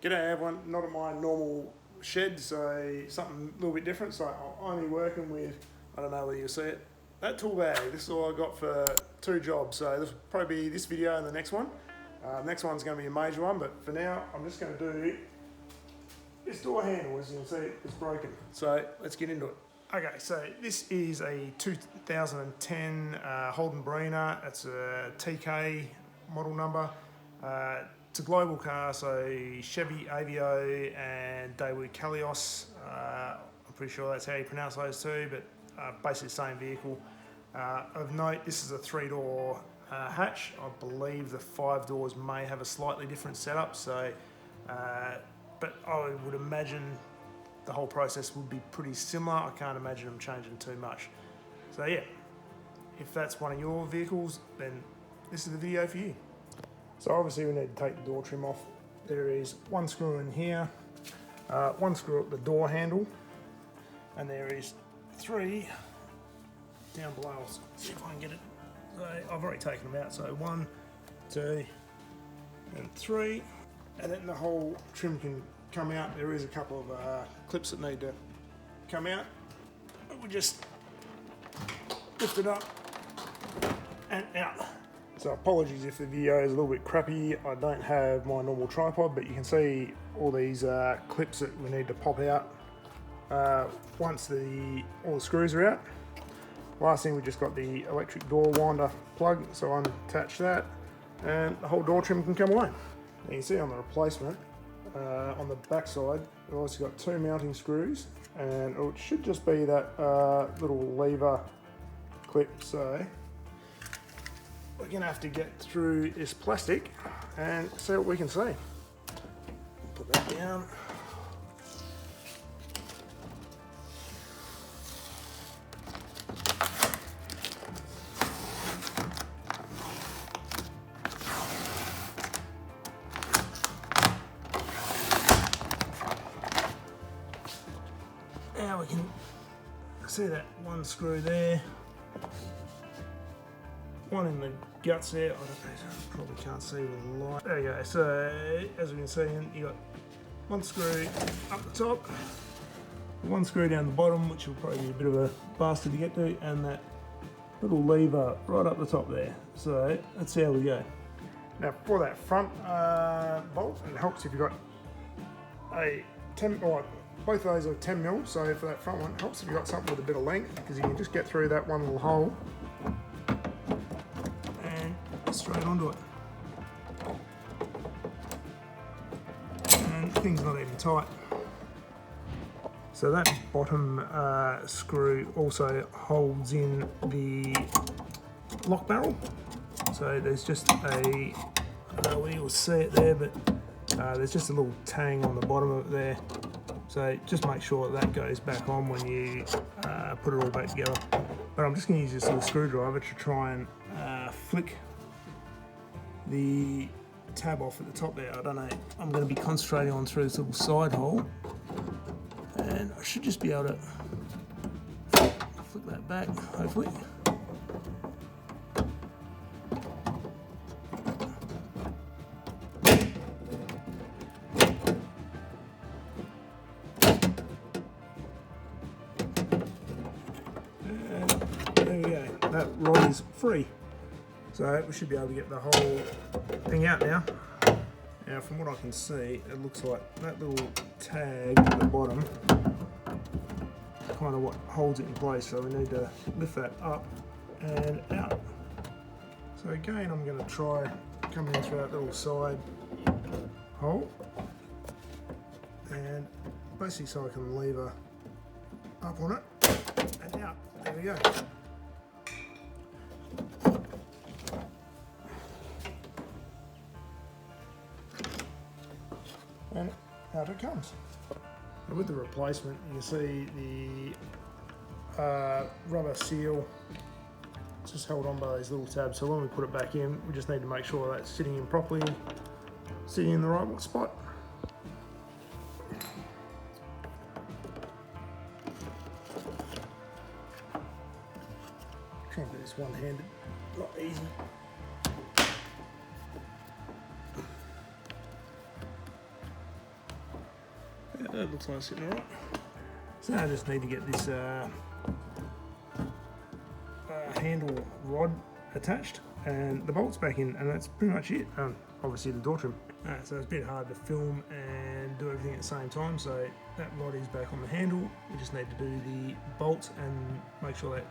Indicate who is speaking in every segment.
Speaker 1: G'day everyone, not at my normal shed, so something a little bit different. So I'm only working with, I don't know whether you'll see it, that tool bag. This is all I got for 2 jobs. So this will probably be this video and the next one. Next one's going to be a major one, but for now I'm just going to do this door handle. As you can see, it's broken. So let's get into it. Okay, so this is a 2010 Holden Barina. It's a TK model number. It's a global car, so Chevy, Aveo and Daewoo Kalos. I'm pretty sure that's how you pronounce those two, but basically the same vehicle. Of note, this is a 3-door hatch. I believe the 5 doors may have a slightly different setup, so but I would imagine the whole process would be pretty similar. I can't imagine them changing too much. So yeah, if that's one of your vehicles, then this is the video for you. So obviously we need to take the door trim off. There is 1 screw in here, 1 screw at the door handle, and there is 3 down below. I'll see if I can get it. So I've already taken them out. So 1, 2, and 3. And then the whole trim can come out. There is a couple of clips that need to come out. We just lift it up and out. So apologies if the video is a little bit crappy. I don't have my normal tripod, but you can see all these clips that we need to pop out once all the screws are out. Last thing, we just got the electric door winder plug, so unattach that and the whole door trim can come away. Now you can see on the replacement, on the back side, we've also got 2 mounting screws, and it should just be that little lever clip. So we're going to have to get through this plastic and see what we can see. Put that down. Now we can see that 1 screw there, 1 in the guts there. I don't know, probably can't see with the light. There you go. So as we can see, you got 1 screw up the top, 1 screw down the bottom, which will probably be a bit of a bastard to get to, and that little lever right up the top there. So that's how we go. Now for that front bolt, it helps if you've got a 10 or both of those are 10mm, so for that front one, it helps if you've got something with a bit of length, because you can just get through that one little hole and straight onto it. And the thing's not even tight. So that bottom screw also holds in the lock barrel. So there's just a, I don't know whether you'll see it there, but there's just a little tang on the bottom of it there. So just make sure that goes back on when you put it all back together. But I'm just going to use this little screwdriver to try and flick the tab off at the top there. I don't know, I'm going to be concentrating on through this little side hole, and I should just be able to flick that back, hopefully. There we go, that rod is free. So we should be able to get the whole thing out now. Now from what I can see, it looks like that little tag at the bottom is kind of what holds it in place. So we need to lift that up and out. So again, I'm going to try coming in through that little side hole, and basically so I can lever up on it and out. There we go. And out it comes. And with the replacement, you can see the rubber seal just held on by those little tabs. So when we put it back in, we just need to make sure that's sitting in properly, sitting in the right spot. Try and do this one-handed, not easy. that looks like it's sitting alright. So I just need to get this handle rod attached and the bolts back in, and that's pretty much it. Obviously the door trim. So it's a bit hard to film and do everything at the same time, so that rod is back on the handle. We just need to do the bolts and make sure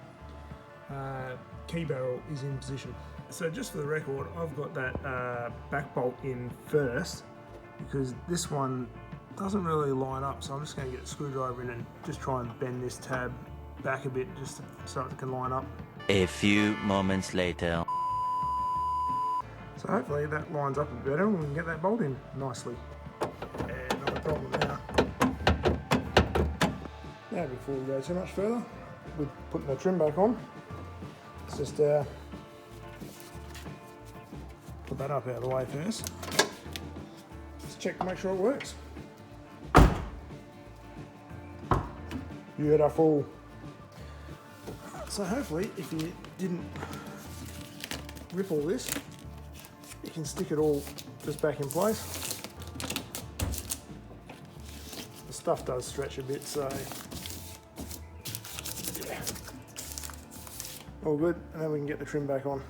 Speaker 1: that key barrel is in position. So just for the record, I've got that back bolt in first because this one doesn't really line up, so I'm just going to get a screwdriver in and just try and bend this tab back a bit just so it can line up.
Speaker 2: A few moments later.
Speaker 1: So hopefully that lines up a bit better and we can get that bolt in nicely. And not a problem now. Now before we go too much further with putting the trim back on, let's just put that up out of the way first. Just check to make sure it works. Beautiful. So hopefully if you didn't rip all this, you can stick it all just back in place. The stuff does stretch a bit, so yeah. All good, and then we can get the trim back on.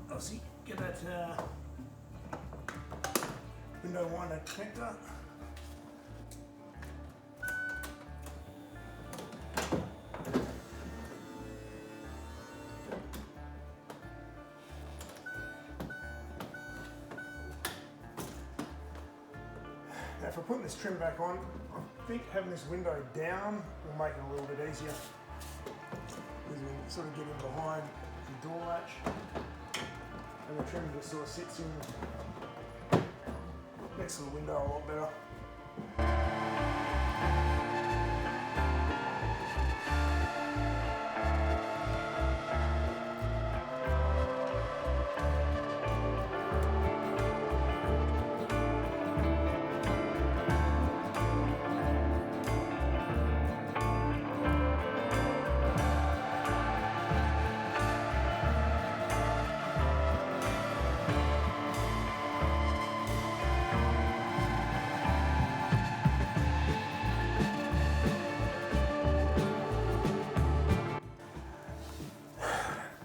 Speaker 1: Obviously, get that window winder connector. Now if we're putting this trim back on, I think having this window down will make it a little bit easier. Because we can sort of get in behind the door latch and the trim just sort of sits in next to the window a lot better.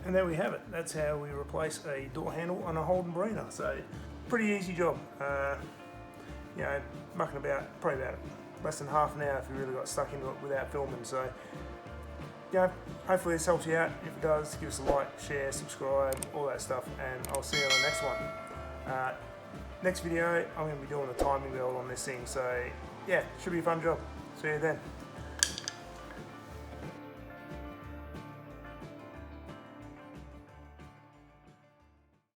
Speaker 1: And there we have it. That's how we replace a door handle on a Holden Barina. So pretty easy job. You know, mucking about probably about less than half an hour if you really got stuck into it without filming. So you know, hopefully this helps you out. If it does, give us a like, share, subscribe, all that stuff, and I'll see you on the next one. Next video, I'm going to be doing a timing belt on this thing. So yeah, should be a fun job. See you then.